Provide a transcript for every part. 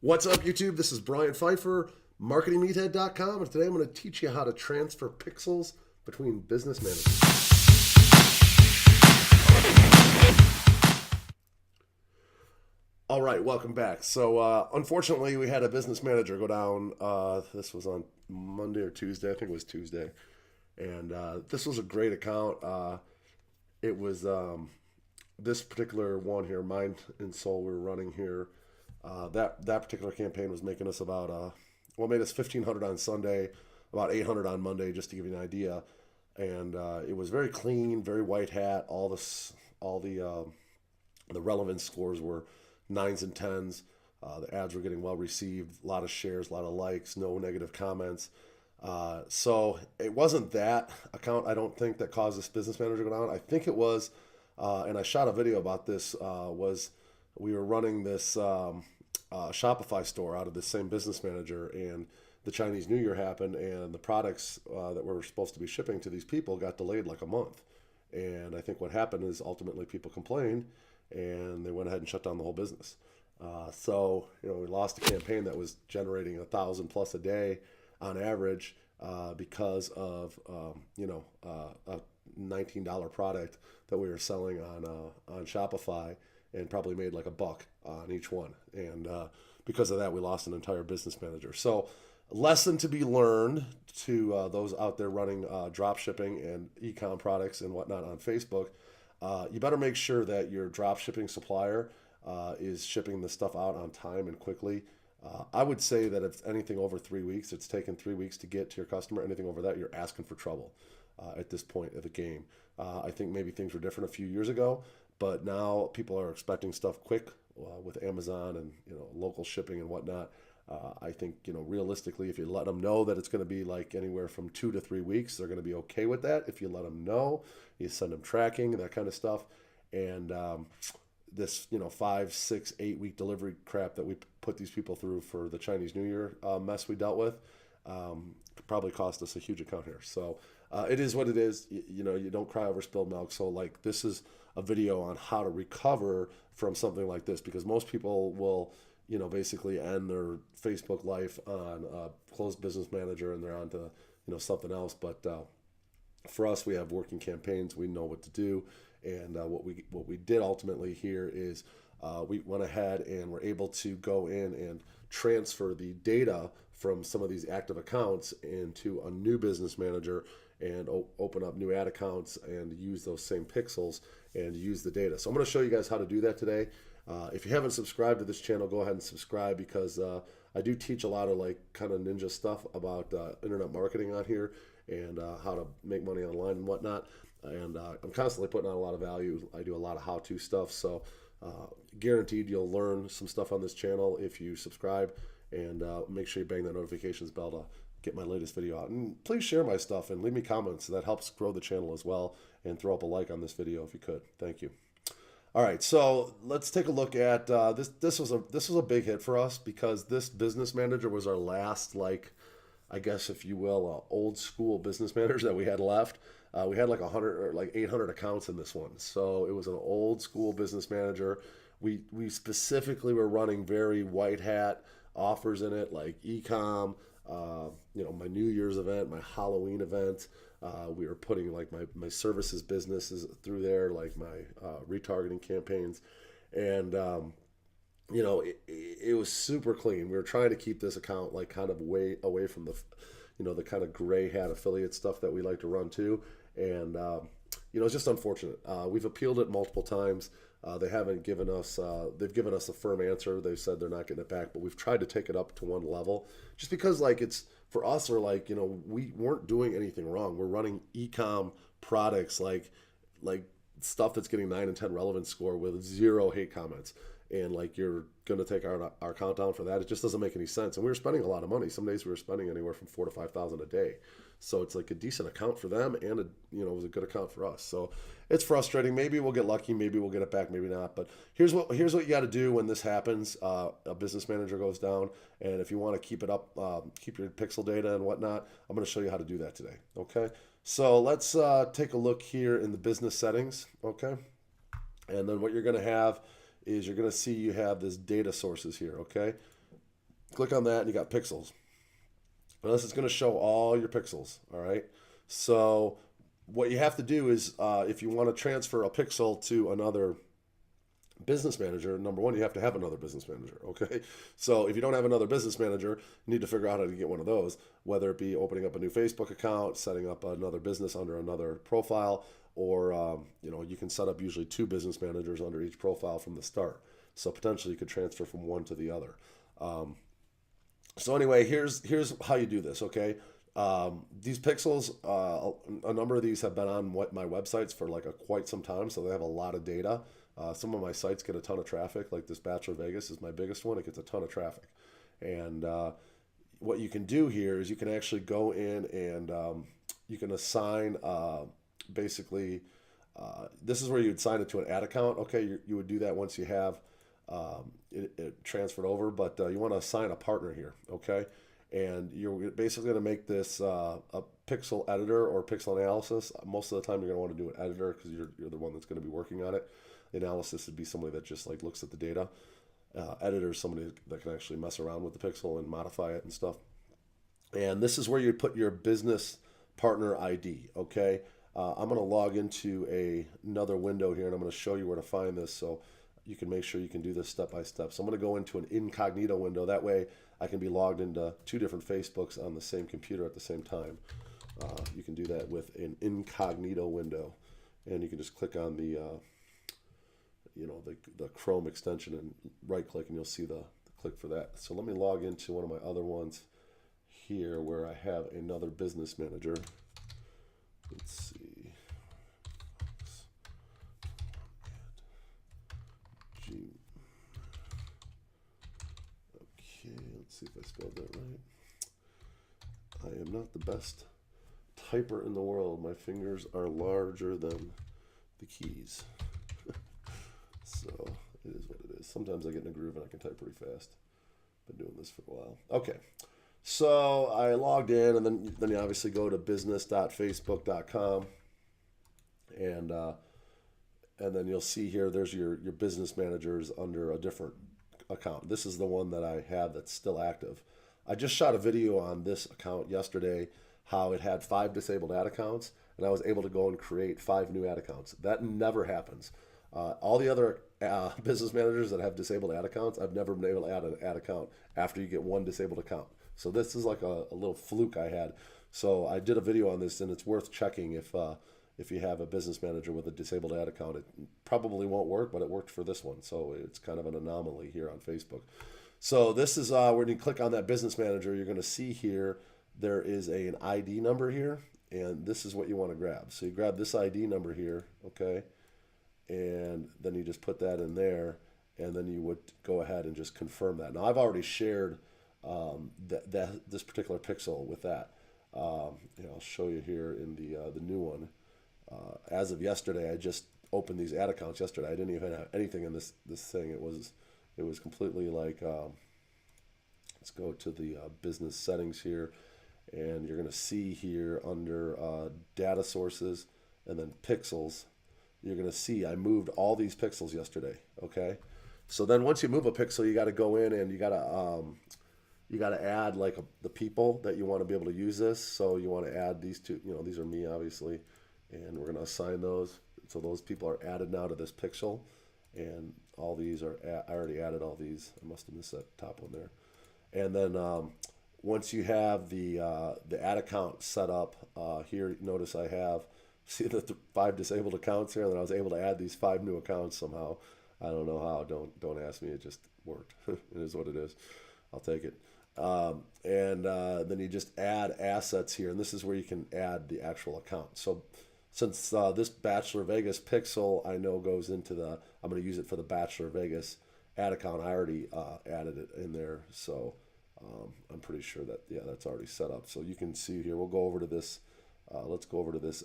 What's up, YouTube? This is Brian Pfeiffer, marketingmeathead.com, and today I'm going to teach you how to transfer pixels between business managers. All right, welcome back. So, unfortunately, we had a business manager go down. This was on Monday or Tuesday. I think it was Tuesday. And this was a great account. It was this particular one here, Mind and Soul, we were running here. That particular campaign was making us about made us 1,500 on Sunday, about 800 on Monday, just to give you an idea. And it was very clean, very white hat. All the relevance scores were nines and tens. The ads were getting well received, a lot of shares, a lot of likes, no negative comments. So it wasn't that account, I don't think, that caused this business manager to go down. I think it was, and I shot a video about this, was we were running this Shopify store out of this same business manager, and the Chinese New Year happened, and the products that were supposed to be shipping to these people got delayed like a month. And I think what happened is ultimately people complained, and they went ahead and shut down the whole business. So we lost a campaign that was generating 1,000 plus a day on average because of a $19 product that we were selling on Shopify, and probably made like $1 on each one. And because of that, we lost an entire business manager. So, lesson to be learned to those out there running drop shipping and e-com products and whatnot on Facebook. You better make sure that your drop shipping supplier is shipping the stuff out on time and quickly. I would say that if anything over 3 weeks, it's taken 3 weeks to get to your customer. Anything over that, you're asking for trouble at this point of the game. I think maybe things were different a few years ago, but now people are expecting stuff quick with Amazon and local shipping and whatnot. I think realistically, if you let them know that it's going to be like anywhere from 2 to 3 weeks, they're going to be okay with that. If you let them know, you send them tracking, that kind of stuff, and this 5, 6, 8 week delivery crap that we put these people through for the Chinese New Year mess we dealt with probably cost us a huge account here. So it is what it is. You don't cry over spilled milk. So like, this is a video on how to recover from something like this, because most people will basically end their Facebook life on a closed business manager and they're on to something else. But for us, we have working campaigns. We know what to do. And what we did ultimately here is we went ahead and were able to go in and transfer the data from some of these active accounts into a new business manager and open up new ad accounts and use those same pixels and use the data. So I'm going to show you guys how to do that today. If you haven't subscribed to this channel, go ahead and subscribe, because I do teach a lot of like kind of ninja stuff about internet marketing on here, and how to make money online and whatnot. And I'm constantly putting out a lot of value. I do a lot of how-to stuff, so guaranteed you'll learn some stuff on this channel if you subscribe, and make sure you bang that notifications bell to get my latest video out. And please share my stuff and leave me comments. That helps grow the channel as well. And throw up a like on this video if you could. Thank you. All right, so let's take a look at this. This was a big hit for us, because this business manager was our last, like, I guess if you will, old school business manager that we had left. We had like 100 or like 800 accounts in this one, so it was an old school business manager. We specifically were running very white hat offers in it, like e-com, my New Year's event, my Halloween event. We were putting like my services businesses through there, like my retargeting campaigns, and it was super clean. We were trying to keep this account like kind of way away from the kind of gray hat affiliate stuff that we like to run too, and it's just unfortunate. We've appealed it multiple times. They haven't given us, they've given us a firm answer. They've said they're not getting it back, but we've tried to take it up to one level, just because like it's, for us, or like, we weren't doing anything wrong. We're running e-com products, like stuff that's getting 9 and 10 relevance score with 0 hate comments. And like, you're going to take our account down for that. It just doesn't make any sense. And we were spending a lot of money. Some days we were spending anywhere from 4,000 to 5,000 a day. So it's like a decent account for them, and it was a good account for us. So it's frustrating. Maybe we'll get lucky. Maybe we'll get it back. Maybe not. But here's what you got to do when this happens. A business manager goes down, and if you want to keep it up, keep your pixel data and whatnot, I'm going to show you how to do that today. Okay. So let's take a look here in the business settings. Okay. And then what you're going to have is you're going to see you have this data sources here. Okay. Click on that and you got pixels. Now this is going to show all your pixels, all right? So what you have to do is if you want to transfer a pixel to another business manager, number one, you have to have another business manager, okay? So if you don't have another business manager, you need to figure out how to get one of those, whether it be opening up a new Facebook account, setting up another business under another profile, or you can set up usually 2 business managers under each profile from the start. So potentially you could transfer from one to the other. So anyway, here's how you do this, okay? These pixels, a number of these have been on my websites for like quite some time, so they have a lot of data. Some of my sites get a ton of traffic, like this Bachelor Vegas is my biggest one. It gets a ton of traffic. And what you can do here is you can actually go in and you can assign basically, this is where you'd sign it to an ad account. Okay, you would do that once you have it transferred over, but you want to assign a partner here, okay? And you're basically going to make this a pixel editor or pixel analysis. Most of the time you're going to want to do an editor because you're the one that's going to be working on it. The analysis would be somebody that just like looks at the data. Editor is somebody that can actually mess around with the pixel and modify it and stuff. And this is where you put your business partner ID, okay? I'm going to log into another window here and I'm going to show you where to find this so you can make sure you can do this step by step. So I'm going to go into an incognito window. That way I can be logged into 2 different Facebooks on the same computer at the same time. You can do that with an incognito window. And you can just click on the Chrome extension and right click and you'll see the click for that. So let me log into one of my other ones here where I have another business manager. Let's see. Okay, let's see if I spelled that right. I am not the best typer in the world. My fingers are larger than the keys. So it is what it is. Sometimes I get in a groove and I can type pretty fast. Been doing this for a while. Okay, so I logged in, and then you obviously go to business.facebook.com, and then you'll see here there's your business managers under a different account. This is the one that I have that's still active. I just shot a video on this account yesterday, how it had 5 disabled ad accounts, and I was able to go and create 5 new ad accounts. That never happens. All the other business managers that have disabled ad accounts, I've never been able to add an ad account after you get 1 disabled account. So this is like a little fluke I had. So I did a video on this, and it's worth checking if you have a business manager with a disabled ad account. It probably won't work, but it worked for this one. So it's kind of an anomaly here on Facebook. So this is when you click on that business manager, you're going to see here there is an ID number here, and this is what you want to grab. So you grab this ID number here, okay? And then you just put that in there, and then you would go ahead and just confirm that. Now I've already shared this particular pixel with that. I'll show you here in the new one. As of yesterday, I just opened these ad accounts yesterday. I didn't even have anything in this thing. It was completely like. Let's go to the business settings here, and you're going to see here under data sources and then pixels. You're going to see I moved all these pixels yesterday, okay? So then once you move a pixel, you got to go in and you got to add like the people that you want to be able to use this. So you want to add these 2, these are me obviously, and we're going to assign those. So those people are added now to this pixel, and all these are, I already added all these. I must have missed that top one there. And then once you have the ad account set up, here, notice I have, see the 5 disabled accounts here, and then I was able to add these 5 new accounts somehow. I don't know how. Don't ask me. It just worked. It is what it is. I'll take it. And then you just add assets here, and this is where you can add the actual account. So since this Bachelor Vegas pixel I know goes into I'm going to use it for the Bachelor Vegas ad account. I already added it in there, so I'm pretty sure that that's already set up. So you can see here. We'll go over to this. Let's go over to this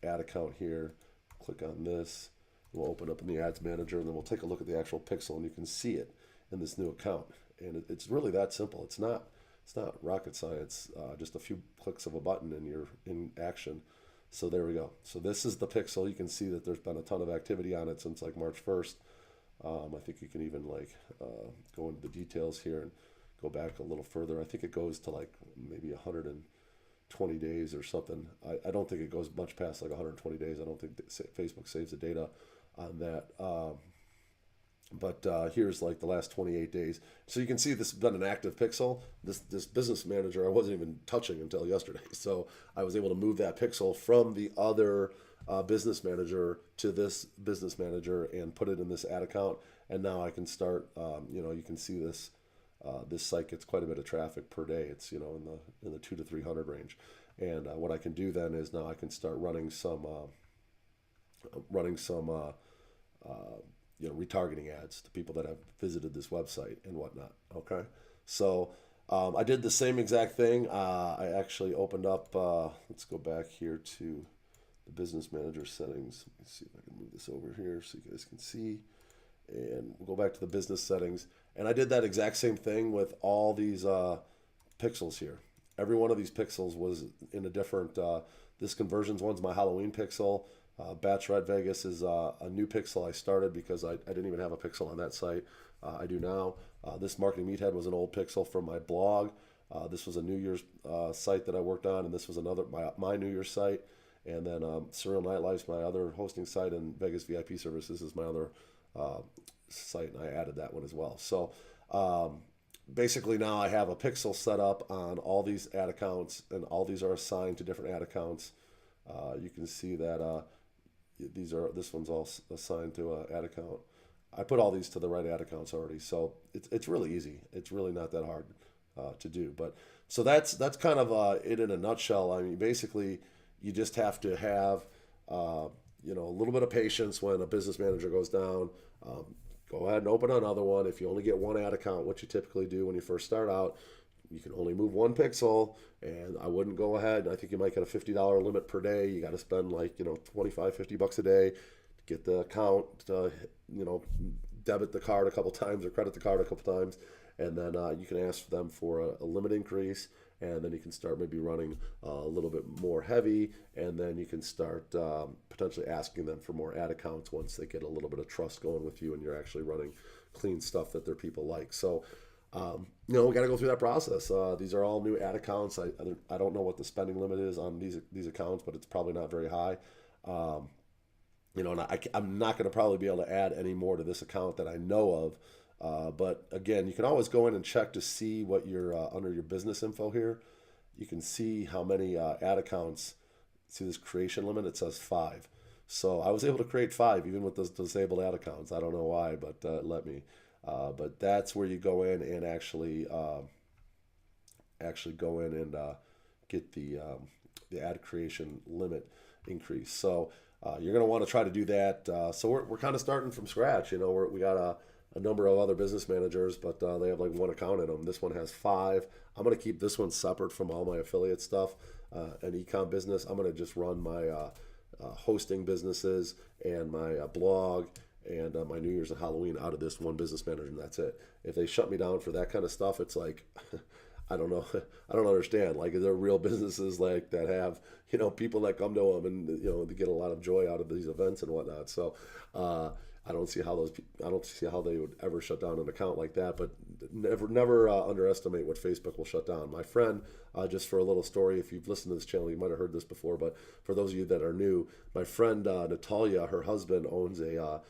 ad account here. Click on this. We'll open up in the ads manager, and then we'll take a look at the actual pixel, and you can see it in this new account. And it's really that simple. It's not rocket science. Just a few clicks of a button, and you're in action. So there we go. So this is the pixel. You can see that there's been a ton of activity on it since like March 1st. I think you can even like go into the details here and go back a little further. I think it goes to like maybe 120 days or something. I don't think it goes much past like 120 days. I don't think that Facebook saves the data on that. But here's like the last 28 days. So you can see this has been an active pixel. This business manager I wasn't even touching until yesterday. So I was able to move that pixel from the other business manager to this business manager and put it in this ad account. And now I can start, you can see this this site gets quite a bit of traffic per day. It's, in the 200 to 300 range. And what I can do then is now I can start running some retargeting ads to people that have visited this website and whatnot. Okay, so I did the same exact thing. I actually opened up. Let's go back here to the business manager settings. Let me see if I can move this over here so you guys can see. And we'll go back to the business settings. And I did that exact same thing with all these pixels here. Every one of these pixels was in a different. This conversions one's my Halloween pixel. Bachelorette Vegas is a new pixel I started because I didn't even have a pixel on that site. I do now. This Marketing Meathead was an old pixel from my blog. This was a New Year's site that I worked on, and this was another my New Year's site. And then Surreal Nightlife, my other hosting site, and Vegas VIP Services is my other site, and I added that one as well. So basically now I have a pixel set up on all these ad accounts, and all these are assigned to different ad accounts. You can see that this one's all assigned to an ad account. I put all these to the right ad accounts already, so it's really easy. It's really not that hard to do. But so that's kind of it in a nutshell. I mean, basically, you just have to have a little bit of patience when a business manager goes down. Go ahead and open another one. If you only get one ad account, what you typically do when you first start out, you can only move one pixel, and I wouldn't go ahead. I think you might get a $50 limit per day. You got to spend like, $25-50 a day to get the account, debit the card a couple times or credit the card a couple times. And then you can ask them for a limit increase, and then you can start maybe running a little bit more heavy, and then you can start potentially asking them for more ad accounts once they get a little bit of trust going with you and you're actually running clean stuff that their people like. So we got to go through that process. These are all new ad accounts. I don't know what the spending limit is on these accounts, but it's probably not very high. And I'm not going to probably be able to add any more to this account that I know of. But again, you can always go in and check to see what you're under your business info here. You can see how many ad accounts. See this creation limit? It says 5. So I was able to create 5 even with those disabled ad accounts. I don't know why, but it let me. But that's where you go in and actually go in and get the ad creation limit increase. So you're going to want to try to do that. So we're kind of starting from scratch. We got a number of other business managers, but they have like one account in them. This one has 5. I'm going to keep this one separate from all my affiliate stuff and e-com business. I'm going to just run my hosting businesses and my blog and my New Year's and Halloween out of this one business manager, and that's it. If they shut me down for that kind of stuff, it's like, I don't know. I don't understand. Like, there are real businesses like that have, people that come to them and, they get a lot of joy out of these events and whatnot. So, I don't see how they would ever shut down an account like that, but never underestimate what Facebook will shut down. My friend, just for a little story, if you've listened to this channel, you might have heard this before, but for those of you that are new, my friend Natalia, her husband, owns a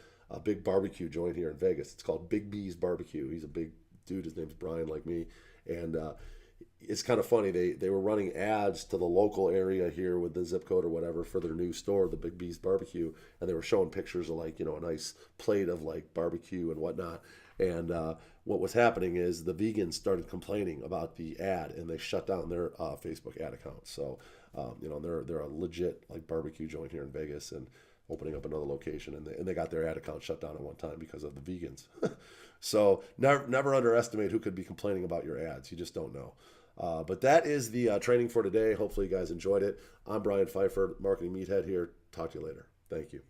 big barbecue joint here in Vegas. It's called Big B's Barbecue. He's a big dude. His name's Brian, like me. And it's kind of funny. They were running ads to the local area here with the zip code or whatever for their new store, the Big B's Barbecue. And they were showing pictures of like, a nice plate of like barbecue and whatnot. And what was happening is the vegans started complaining about the ad, and they shut down their Facebook ad account. So, they're a legit like barbecue joint here in Vegas, and opening up another location, and they got their ad account shut down at one time because of the vegans. So never underestimate who could be complaining about your ads. You just don't know. But that is the training for today. Hopefully you guys enjoyed it. I'm Brian Pfeiffer, Marketing Meathead here. Talk to you later. Thank you.